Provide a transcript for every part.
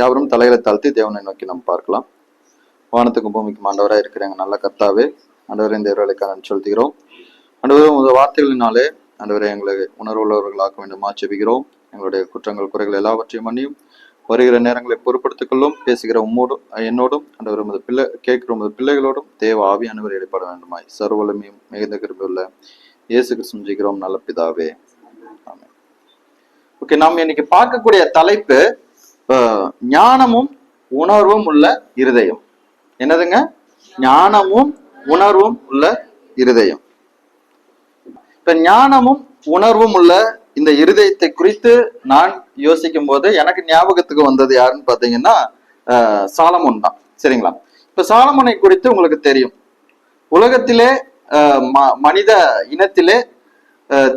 யாவரும் தலைகளை தாழ்த்தி தேவனை நோக்கி நம்ம பார்க்கலாம். வானத்துக்கும் பூமிக்கும் ஆண்டவராக இருக்கிறாங்க நல்ல கர்த்தாவே, ஆண்டவரே இந்த வேலைக்காக செலுத்துகிறோம். ஆண்டவரே உங்கள் வார்த்தைகளினாலே ஆண்டவரே எங்களை உணர்வுள்ளவர்களாக்க வேண்டுமா ஜெபிக்கிறோம். எங்களுடைய குற்றங்கள் குறைகள் எல்லாவற்றையும் மன்னியும். வருகிற நேரங்களை பொறுப்படுத்திக் கொள்ளும். பேசுகிற உம்மோடும் என்னோடும் ஆண்டவர் உமது கேட்கிற உமது பிள்ளைகளோடும் தேவ ஆவியானவர் இடைப்பட வேண்டுமாய் சர்வவல்லமையும் மிகுந்த கிருபையுள்ள இயேசு கிறிஸ்து ஜெபிக்கிறோம் நல்ல பிதாவே. ஆமென். ஓகே, நாம் இன்னைக்கு பார்க்கக்கூடிய தலைப்பு ஞானமும் உணர்வும் உள்ள இருதயம். என்னதுங்க? ஞானமும் உணர்வும் உள்ள இருதயம். இப்ப ஞானமும் உணர்வும் உள்ள இந்த இருதயத்தை குறித்து நான் யோசிக்கும் போது எனக்கு ஞாபகத்துக்கு வந்தது யாருன்னு பாத்தீங்கன்னா சாலமோன் தான். சரிங்களா? இப்ப சாலமோனை குறித்து உங்களுக்கு தெரியும். உலகத்திலே மனித இனத்திலே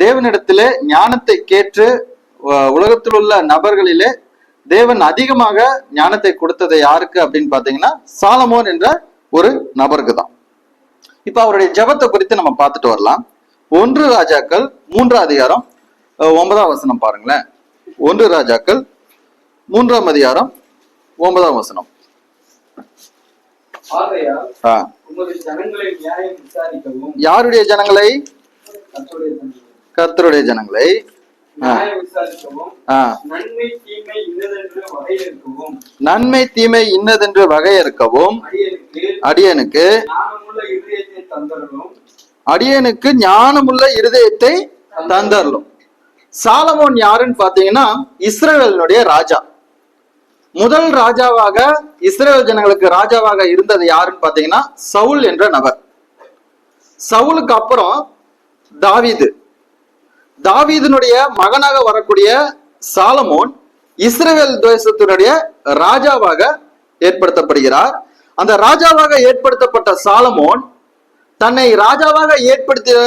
தேவனிடத்திலே ஞானத்தை கேட்டு உலகத்தில் உள்ள நபர்களிலே தேவன் அதிகமாக ஞானத்தை கொடுத்தது யாருக்கு அப்படின்னு பாத்தீங்கன்னா சாலமோன் என்ற ஒரு நபருக்கு தான். இப்ப அவருடைய ஜெபத்தை குறித்து நம்ம பார்த்துட்டு வரலாம். 1 ராஜாக்கள் 3ஆம் அதிகாரம் 9ஆம் வசனம் பாருங்களேன். 1 ராஜாக்கள் 3ஆம் அதிகாரம் 9ஆம் வசனம். யாருடைய ஜனங்களை? கர்த்தருடைய ஜனங்களை நன்மை தீமை இன்னதென்று வகையறுக்கவும் அடியனுக்கு ஞானமுள்ள இருதயத்தை தந்தரலும். சாலமோன் யாருன்னு பாத்தீங்கன்னா இஸ்ரவேலினுடைய ராஜா. முதல் ராஜாவாக இஸ்ரவேல் ஜனங்களுக்கு ராஜாவாக இருந்தது யாருன்னு பாத்தீங்கன்னா சவுல் என்ற நபர். சவுலுக்கு அப்புறம் தாவீதினுடைய மகனாக வரக்கூடிய சாலமோன் இஸ்ரவேல் தேசத்தினுடைய ராஜாவாக ஏற்படுத்தப்படுகிறார். அந்த ராஜாவாக ஏற்படுத்தப்பட்ட சாலமோன் தன்னை ராஜாவாக ஏற்படுத்திய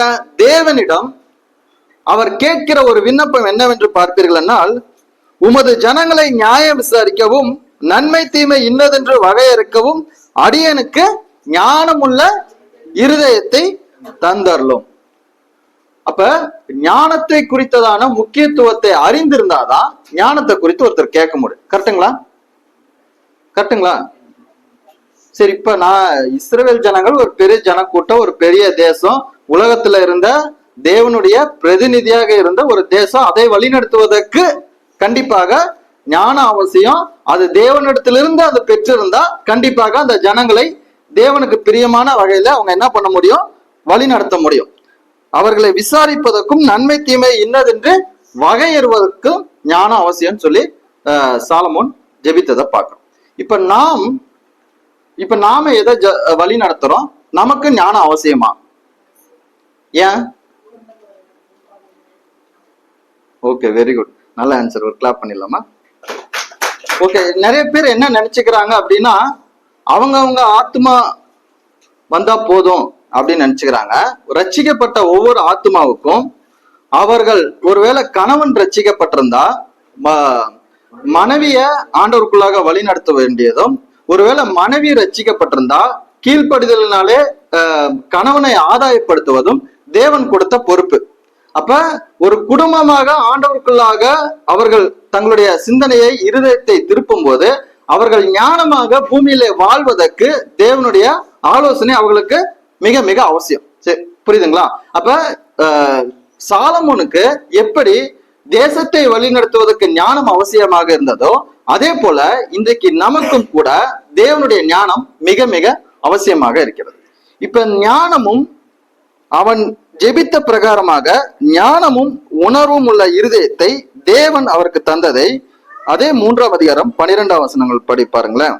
தேவனிடம் அவர் கேட்கிற ஒரு விண்ணப்பம் என்னவென்று பார்ப்பீர்கள் என்றால், உமது ஜனங்களை நியாயம் விசாரிக்கவும் நன்மை தீமை இன்னதென்று வகையறுக்கவும் அடியனுக்கு ஞானமுள்ள இருதயத்தை தந்தரலும். அப்ப ஞானத்தை குறித்ததான முக்கியத்துவத்தை அறிந்திருந்தாதான் ஞானத்தை குறித்து ஒருத்தர் கேட்க முடியும். கரெக்டுங்களா? சரி, இப்ப நான் இஸ்ரவேல் ஜனங்கள் ஒரு பெரிய ஜனக்கூட்டம், ஒரு பெரிய தேசம், உலகத்துல இருந்த தேவனுடைய பிரதிநிதியாக இருந்த ஒரு தேசம். அதை வழிநடத்துவதற்கு கண்டிப்பாக ஞானம் அவசியம். அது தேவனிடத்திலிருந்து அது பெற்றிருந்தா கண்டிப்பாக அந்த ஜனங்களை தேவனுக்கு பிரியமான வகையில அவங்க என்ன பண்ண முடியும்? வழி நடத்த முடியும். அவர்களை விசாரிப்பதற்கும் நன்மை தீமை இன்னதென்று வகையறுவதற்கும் ஞானம் அவசியம் சொல்லி சாலமோன் ஜெபித்ததை பார்க்கிறோம். இப்ப நாம எதை வழி நடத்துறோம்? நமக்கு ஞானம் அவசியமா? ஏன்? ஓகே, வெரி குட், நல்ல ஆன்சர். ஒரு கிளாப் பண்ணிடலாமா? ஓகே, நிறைய பேர் என்ன நினைச்சுக்கிறாங்க அப்படின்னா அவங்க ஆத்மா வந்தா போதும் அப்படின்னு நினைச்சுக்கிறாங்க. ரட்சிக்கப்பட்ட ஒவ்வொரு ஆத்மாவுக்கும் அவர்கள் ஒருவேளை கணவன் ரட்சிக்கப்பட்டிருந்தா மனைவிய ஆண்டவருக்குள்ளாக வழி நடத்த வேண்டியதும், ஒருவேளை மனைவி ரட்சிக்கப்பட்டிருந்தா கீழ்ப்படிதலினாலே கணவனை ஆதாயப்படுத்துவதும் தேவன் கொடுத்த பொறுப்பு. அப்ப ஒரு குடும்பமாக ஆண்டவருக்குள்ளாக அவர்கள் தங்களுடைய சிந்தனையை இருதயத்தை திருப்பும் போது அவர்கள் ஞானமாக பூமியிலே வாழ்வதற்கு தேவனுடைய ஆலோசனை அவர்களுக்கு மிக மிக அவசியம். சரி, புரியுதுங்களா? அப்ப சாலமோனுக்கு எப்படி தேசத்தை வழிநடத்துவதற்கு ஞானம் அவசியமாக இருந்ததோ அதே போல இன்றைக்கு நமக்கும் கூட தேவனுடைய ஞானம் மிக மிக அவசியமாக இருக்கிறது. இப்ப ஞானமும் அவன் ஜெபித்த பிரகாரமாக ஞானமும் உணர்வும் உள்ள இருதயத்தை தேவன் அவருக்கு தந்ததை அதே 3ஆம் அதிகாரம் 12ஆம் வசனங்கள் படி பாருங்களேன்.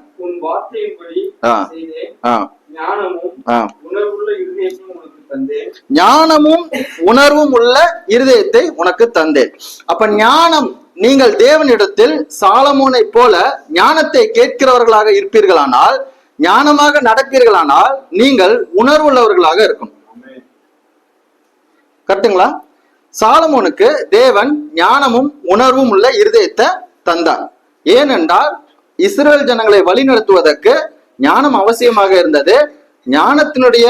ஞானமும் உணர்வும் உள்ள இருதயத்தை உனக்கு தந்தேன். அப்ப ஞானம், நீங்கள் தேவனிடத்தில் சாலமோனை போல ஞானத்தை கேட்கிறவர்களாக இருப்பீர்களானால், ஞானமாக நடப்பீர்களானால் நீங்கள் உணர்வுள்ளவர்களாக இருக்கும். கரெக்டுங்களா? சாலமோனுக்கு தேவன் ஞானமும் உணர்வும் உள்ள இருதயத்தை தந்தார். ஏனென்றால் இஸ்ரவேல் ஜனங்களை வழிநடத்துவதற்கு ஞானம் அவசியமாக இருந்தது. ஞானத்தினுடைய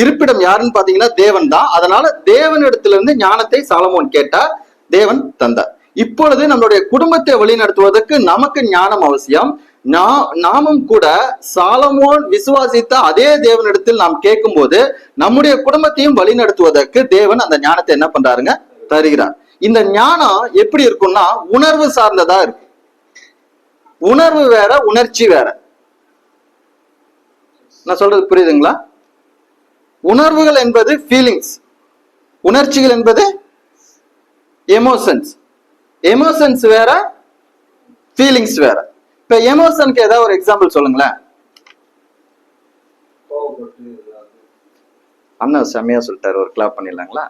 இருப்பிடம் யாருன்னு பாத்தீங்கன்னா தேவன் தான். அதனால தேவனிடத்திலிருந்து ஞானத்தை சாலமோன் கேட்டார், தேவன் தந்தார். இப்பொழுது நம்மளுடைய குடும்பத்தை வழிநடத்துவதற்கு நமக்கு ஞானம் அவசியம். நாமும் கூட சாலமோன் விசுவாசித்த அதே தேவனிடத்தில் நாம் கேட்கும் போது நம்முடைய குடும்பத்தையும் வழிநடத்துவதற்கு தேவன் அந்த ஞானத்தை என்ன பண்றாருங்க, தருகிறார். இந்த ஞானம் எப்படி இருக்கும்னா உணர்வு சார்ந்ததா இருக்கு. உணர்வு வேற, உணர்ச்சி வேற. நான் சொல்றது புரியுதுங்களா? உணர்வுகள் என்பது ஃபீலிங்ஸ், உணர்ச்சிகள் என்பது எமோஷன்ஸ். எமோஷன்ஸ் வேற, ஃபீலிங்ஸ் வேற. இப்ப எமோஷனுக்கு ஏதாவது ஒரு எக்ஸாம்பிள் சொல்லுங்களேன். அண்ணா செம்மையா சொல்லிட்டாரு, ஒரு கிளாப் பண்ணிடலாங்களா?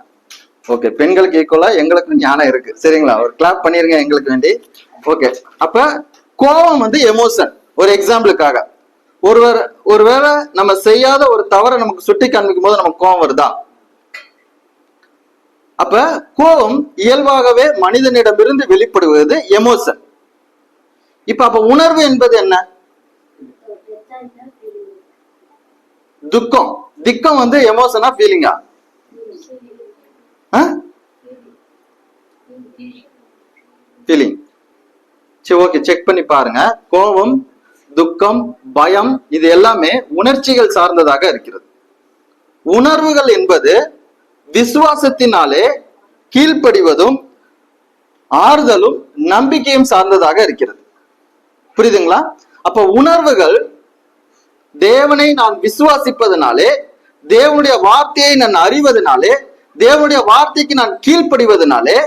ஓகே, பெண்களுக்கு ஈக்குவலா எங்களுக்கும் ஞானம் இருக்கு, சரிங்களா? ஒரு கிளாப் பண்ணிருங்க எங்களுக்கு வேண்டி. ஓகே, அப்ப கோபம் வந்து எமோஷன். ஒரு எக்ஸாம்பிளுக்காக, ஒருவேளை நம்ம செய்யாத ஒரு தவறை நமக்கு சுட்டி காண்பிக்கும் போது நமக்கு கோபம் வருதா? அப்ப கோபம் இயல்பாகவே மனிதனிடமிருந்து வெளிப்படுவது எமோஷன். அப்ப உணர்வு என்பது என்ன? துக்கம். திக்கம் வந்து எமோஷனா ஃபீலிங்கா? ஃபீலிங். சரி, ஓகே, செக் பண்ணி பாருங்க. கோபம், துக்கம், பயம் இது எல்லாமே உணர்ச்சிகள் சார்ந்ததாக இருக்கிறது. உணர்வுகள் என்பது விசுவாசத்தினாலே கீழ்ப்படிவதும் ஆறுதலும் நம்பிக்கையும் சார்ந்ததாக இருக்கிறது. புரியுதுங்களா? அப்ப உணர்வுகள் தேவனை நான் விசுவாசிப்பதனாலே, தேவனுடைய வார்த்தையை நான் அறிவதனாலே, தேவனுடைய வார்த்தைக்கு நான் கீழ்ப்படிவதனாலே,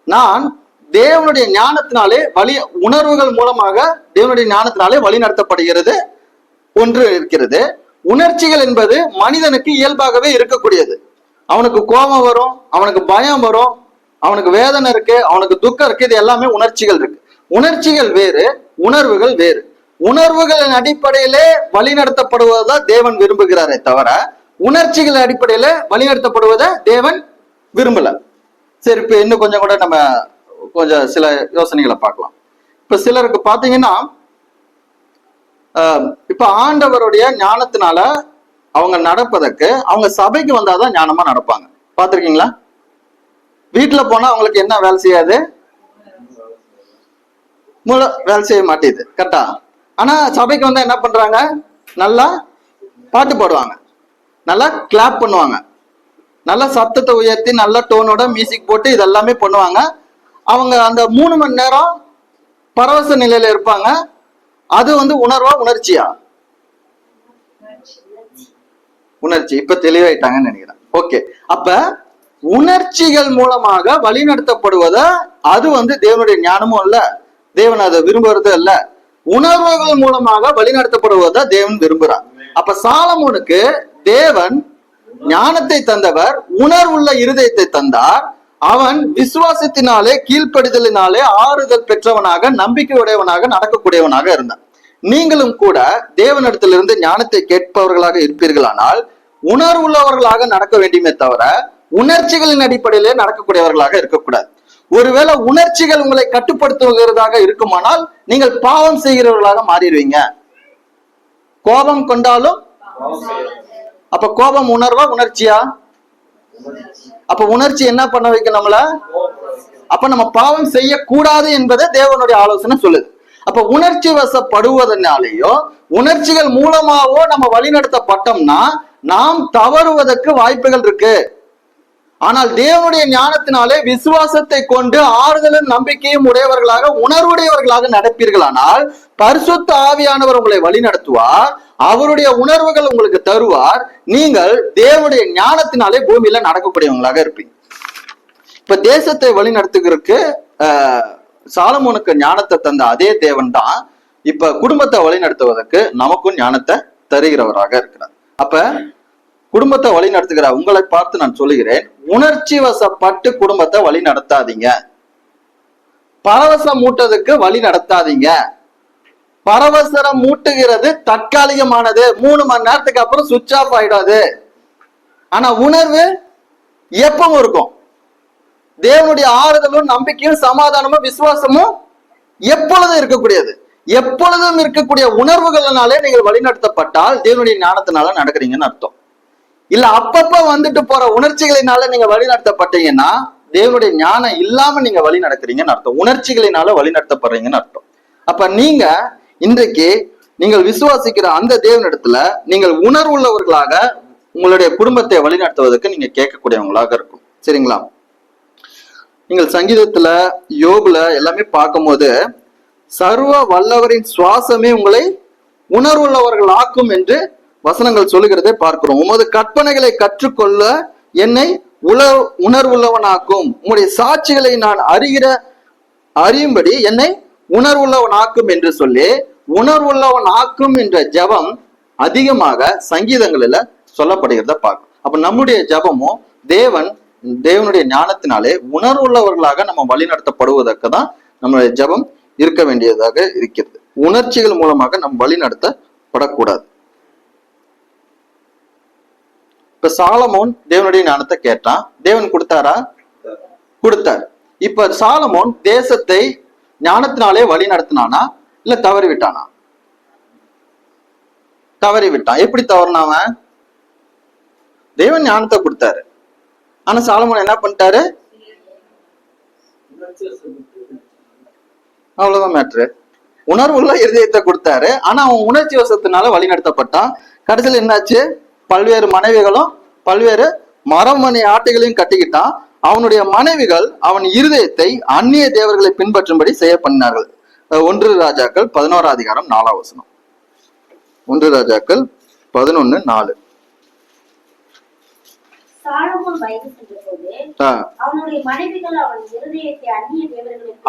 நான் தேவனுடைய ஞானத்தினாலே உணர்வுகள் மூலமாக தேவனுடைய ஞானத்தினாலே வழி நடத்தப்படுகிறது ஒன்று இருக்கிறது. உணர்ச்சிகள் என்பது மனிதனுக்கு இயல்பாகவே இருக்கக்கூடியது. அவனுக்கு கோபம் வரும், அவனுக்கு பயம் வரும், அவனுக்கு வேதனை இருக்கு, அவனுக்கு துக்கம் இருக்கு. இது எல்லாமே உணர்ச்சிகள் இருக்கு. உணர்ச்சிகள் வேறு, உணர்வுகள் வேறு. உணர்வுகளின் அடிப்படையிலே வழிநடத்தப்படுவதை தேவன் விரும்புகிறாரே தவிர உணர்ச்சிகள் அடிப்படையில வழிநடத்தப்படுவதை தேவன் விரும்பல. சரி, இப்ப இன்னும் கொஞ்சம் கூட நம்ம கொஞ்சம் சில யோசனைகளை பார்க்கலாம். இப்ப சிலருக்கு பாத்தீங்கன்னா, இப்ப ஆண்டவருடைய ஞானத்தினால அவங்க நடப்பதற்கு அவங்க சபைக்கு வந்தாதான் ஞானமா நடப்பாங்க. பாத்திருக்கீங்களா? வீட்டுல போனா அவங்களுக்கு என்ன வேலை செய்யாது, வேலை செய்ய மாட்டேது, கரெக்டா? ஆனா சபைக்கு வந்தா என்ன பண்றாங்க? நல்லா பாட்டு பாடுவாங்க, நல்லா கிளாப் பண்ணுவாங்க, நல்லா சத்தத்தை உயர்த்தி நல்ல டோனோட மியூசிக் போட்டு இதெல்லாமே பண்ணுவாங்க. அவங்க அந்த 3 மணி நேரம் பரவச நிலையில இருப்பாங்க. அது வந்து உணர்வா, உணர்ச்சியா? உணர்ச்சி. இப்ப தெளிவாயிட்டாங்கன்னு நினைக்கிறேன். ஓகே, அப்ப உணர்ச்சிகள் மூலமாக வழிநடத்தப்படுவத அது வந்து தேவனுடைய ஞானமும் இல்ல, தேவன் அதை விரும்புறது இல்ல. உணர்வுகள் மூலமாக வழிநடத்தப்படுவத தேவன் விரும்புறார். அப்ப சாலமோனுக்கு தேவன் ஞானத்தை தந்தவர், உணர்வுள்ள இருதயத்தை தந்தார். அவன் விசுவாசத்தினாலே கீழ்ப்படிதலினாலே ஆறுதல் பெற்றவனாக, நம்பிக்கை உடையவனாக, நடக்கக்கூடியவனாக இருந்தான். நீங்களும் கூட தேவனிடத்திலிருந்து ஞானத்தை கேட்பவர்களாக இருப்பீர்களானால் உணர்வுள்ளவர்களாக நடக்க வேண்டுமே தவிர உணர்ச்சிகளின் அடிப்படையிலே நடக்கக்கூடியவர்களாக இருக்கக்கூடாது. ஒருவேளை உணர்ச்சிகள் உங்களை கட்டுப்படுத்துகிறதாக இருக்குமானால் நீங்கள் பாவம் செய்கிறவர்களாக மாறிடுவீங்க. கோபம் கொண்டாலும், அப்ப கோபம் உணர்வா, உணர்ச்சியா? அப்ப உணர்ச்சி என்ன பண்ண வைக்கும் நம்மள? அப்ப நம்ம பாவம் செய்யக்கூடாது என்பதை தேவனுடைய ஆலோசனை சொல்லுது. அப்ப உணர்ச்சி வசப்படுவதனாலேயோ உணர்ச்சிகள் மூலமாவோ நம்ம வழிநடத்தப்பட்டோம்னா நாம் தவறுவதற்கு வாய்ப்புகள் இருக்கு. ஆனால் தேவனுடைய ஞானத்தினாலே விசுவாசத்தை கொண்டு ஆறுதலும் நம்பிக்கையும் உடையவர்களாக, உணர்வுடையவர்களாக நடப்பீர்களானால் பரிசுத்த ஆவியானவர் உங்களை வழி நடத்துவார். அவருடைய உணர்வுகள் உங்களுக்கு தருவார். நீங்கள் தேவனுடைய ஞானத்தினாலே பூமியில நடக்கக்கூடியவங்களாக இருப்பீங்க. இப்ப தேசத்தை வழி நடத்துகிறதுக்கு சாலமோனுக்கு ஞானத்தை தந்த அதே தேவன் தான் இப்ப குடும்பத்தை வழி நடத்துவதற்கு நமக்கும் ஞானத்தை தருகிறவராக இருக்கிறார். அப்ப குடும்பத்தை வழி நடத்துகிற உங்களை பார்த்து நான் சொல்லுகிறேன், உணர்ச்சி வசப்பட்டு குடும்பத்தை வழி நடத்தாதீங்க. பரவசம் மூட்டதுக்கு வழி நடத்தாதீங்க. பரவசரம் மூட்டுகிறது தற்காலிகமானது, 3 மணி நேரத்துக்கு அப்புறம் சுவிட்ச் ஆஃப் ஆயிடாது. ஆனா உணர்வு எப்பவும் இருக்கும். தேவனுடைய ஆறுதலும் நம்பிக்கையும் சமாதானமும் விசுவாசமும் எப்பொழுதும் இருக்கக்கூடியது. எப்பொழுதும் இருக்கக்கூடிய உணர்வுகளினாலே நீங்கள் வழிநடத்தப்பட்டால் தேவனுடைய ஞானத்தினால நடக்கிறீங்கன்னு அர்த்தம். இல்ல அப்பப்ப வந்துட்டு போற உணர்ச்சிகளினால நீங்க வழிநடத்தப்பட்டீங்கன்னா தேவனுடைய ஞானம் இல்லாம நீங்க வழி நடக்கிறீங்கன்னு அர்த்தம். உணர்ச்சிகளினால வழி நடத்தப்படுறீங்கன்னு அர்த்தம். அப்ப நீங்க இன்றைக்கு நீங்கள் விசுவாசிக்கிற அந்த தேவனிடத்துல நீங்கள் உணர்வுள்ளவர்களாக உங்களுடைய குடும்பத்தை வழிநடத்துவதற்கு நீங்க கேட்கக்கூடியவங்களாக இருக்கும். சரிங்களா? நீங்கள் சங்கீதத்துல யோபுல எல்லாமே பார்க்கும்போது சர்வ வல்லவரின் சுவாசமே உங்களை உணர்வுள்ளவர்கள் ஆக்கும் என்று வசனங்கள் சொல்லுகிறதை பார்க்கிறோம். உமது கற்பனைகளை கற்றுக்கொள்ள என்னை உணர்வுள்ளவனாக்கும், உங்களுடைய சாட்சிகளை நான் அறியும்படி என்னை உணர்வுள்ளவன் ஆக்கும் என்று சொல்லி உணர்வுள்ளவன் ஆக்கும் என்ற ஜபம் அதிகமாக சங்கீதங்களில சொல்லப்படுகிறத பார்க்கும். அப்ப நம்முடைய ஜபமும் தேவனுடைய ஞானத்தினாலே உணர்வுள்ளவர்களாக நம்ம வழிநடத்தப்படுவதற்கு தான் நம்மளுடைய ஜபம் இருக்க வேண்டியதாக இருக்கிறது. உணர்ச்சிகள் மூலமாக நம்ம வழிநடத்தப்படக்கூடாது. இப்ப சாலமோன் தேவனுடைய ஞானத்தை கேட்டான். தேவன் கொடுத்தாரா? கொடுத்தார். இப்ப சாலமோன் தேசத்தை ஞானத்தினாலே வழி நடத்தினானா இல்ல தவறி விட்டானா? தவறி விட்டான். எப்படி தவறினவன்? தேவன் ஞானத்தை கொடுத்தாரு, ஆனா சாலமோன் என்ன பண்ணிட்டாரு? அவ்வளவுதான் மேட்ரு. உணர்வுள்ள இருதயத்தை கொடுத்தாரு, ஆனா அவன் உணர்ச்சி வசத்தினால வழி நடத்தப்பட்டான். கடைசியில் என்னாச்சு? பல்வேறு மனைவிகளும் பல்வேறு மரமணி ஆட்டைகளையும் கட்டிக்கிட்டான். அவனுடைய மனைவிகள் அவன் இருதயத்தை அந்நிய தேவர்களை பின்பற்றும்படி செய்ய பண்ணினார்கள். 1 ராஜாக்கள் 11 அதிகாரம் 4 வசனம். 1 ராஜாக்கள் 11:4.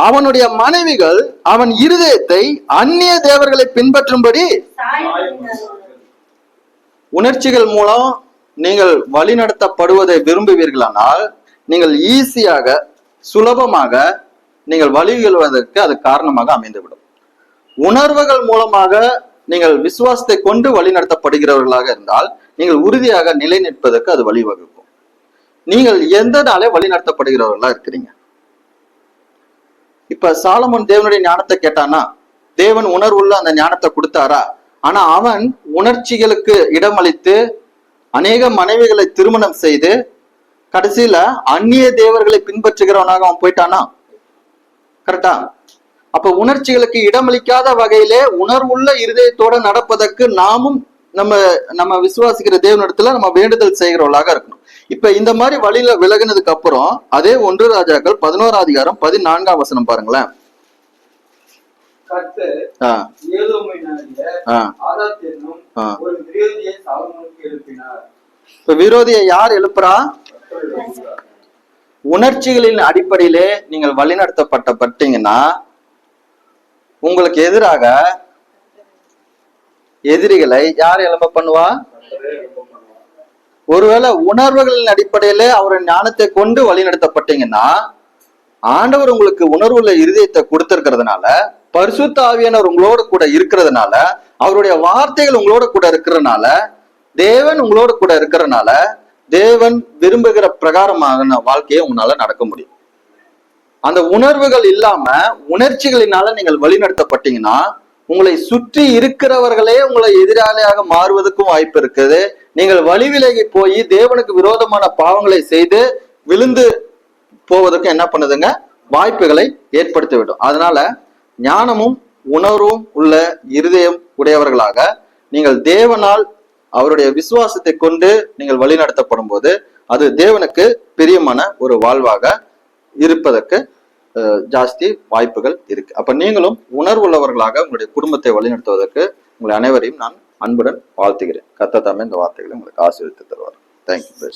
அவனுடைய மனைவிகள் அவன் இருதயத்தை அந்நிய தேவர்களை பின்பற்றும்படி. உணர்ச்சிகள் மூலம் நீங்கள் வழிநடத்தப்படுவதை விரும்புவீர்களானால் நீங்கள் ஈஸியாக சுலபமாக நீங்கள் வழிகொள்வதற்கு அது காரணமாக அமைந்துவிடும். உணர்வுகள் மூலமாக நீங்கள் விசுவாசத்தை கொண்டு வழிநடத்தப்படுகிறவர்களாக இருந்தால் நீங்கள் உறுதியாக நிலை நிற்பதற்கு அது வழிவகுக்கும். நீங்கள் எந்த நாளே வழிநடத்தப்படுகிறவர்களா இருக்கிறீங்க. இப்ப சாலமோன் தேவனுடைய ஞானத்தை கேட்டானா? தேவன் உணர்வுள்ள அந்த ஞானத்தை கொடுத்தாரா? ஆனா அவன் உணர்ச்சிகளுக்கு இடமளித்து அநேக மனைவிகளை திருமணம் செய்து கடைசியில அந்நிய தேவர்களை பின்பற்றுகிறவனாக அவன் போயிட்டானா? கரெக்டா? அப்ப உணர்ச்சிகளுக்கு இடமளிக்காத வகையிலே உணர்வுள்ள இருதயத்தோட நடப்பதற்கு நாமும் நம்ம விசுவாசிக்கிற தேவனிடத்துல நம்ம வேண்டுதல் செய்கிறவர்களாக இருக்கணும். இப்ப இந்த மாதிரி வழியில விலகினதுக்கு அப்புறம் அதே 1 ராஜாக்கள் 11 அதிகாரம் 14 வசனம் பாருங்களேன். விரோதியை யார் எழுப்புறா? உணர்ச்சிகளின் அடிப்படையிலே நீங்கள் வழிநடத்தப்பட்டீங்கன்னா உங்களுக்கு எதிராக எதிரிகளை யார் எழுப்ப பண்ணுவா? ஒருவேளை உணர்வுகளின் அடிப்படையில அவருடைய ஞானத்தை கொண்டு வழி நடத்தப்பட்டீங்கன்னா ஆண்டவர் உங்களுக்கு உணர்வுள்ள இருதயத்தை கொடுத்திருக்கிறதுனால, பரிசுத்த ஆவியானவர் உங்களோட கூட இருக்கிறதுனால, அவருடைய வார்த்தைகள் உங்களோட கூட இருக்கிறதுனால, தேவன் உங்களோட கூட இருக்கிறதுனால தேவன் விரும்புகிற பிரகாரமான வாழ்க்கையை உங்களால நடக்க முடியும். அந்த உணர்வுகள் இல்லாம உணர்ச்சிகளினால நீங்கள் வழிநடத்தப்பட்டீங்கன்னா உங்களை சுற்றி இருக்கிறவர்களே உங்களை எதிராளியாக மாறுவதற்கும் வாய்ப்பு இருக்குது. நீங்கள் வழி விலகி போய் தேவனுக்கு விரோதமான பாவங்களை செய்து விழுந்து போவதற்கு என்ன பண்ணுதுங்க? வாய்ப்புகளை ஏற்படுத்திவிடும். அதனால ஞானமும் உணர்வும் உள்ள இருதயம் உடையவர்களாக நீங்கள் தேவனால் அவருடைய விசுவாசத்தை கொண்டு நீங்கள் வழி நடத்தப்படும் போது அது தேவனுக்கு பிரியமான ஒரு வாழ்வாக இருப்பதற்கு ஜாஸ்தி வாய்ப்புகள் இருக்கு. அப்ப நீங்களும் உணர்வுள்ளவர்களாக உங்களுடைய குடும்பத்தை வழிநடத்துவதற்கு உங்களை அனைவரையும் நான் அன்புடன் வாழ்த்துகிறேன். கர்த்தர் தாமே இந்த வார்த்தைகளை உங்களுக்கு ஆசீர்வதித்து தருவார். தேங்க்யூ.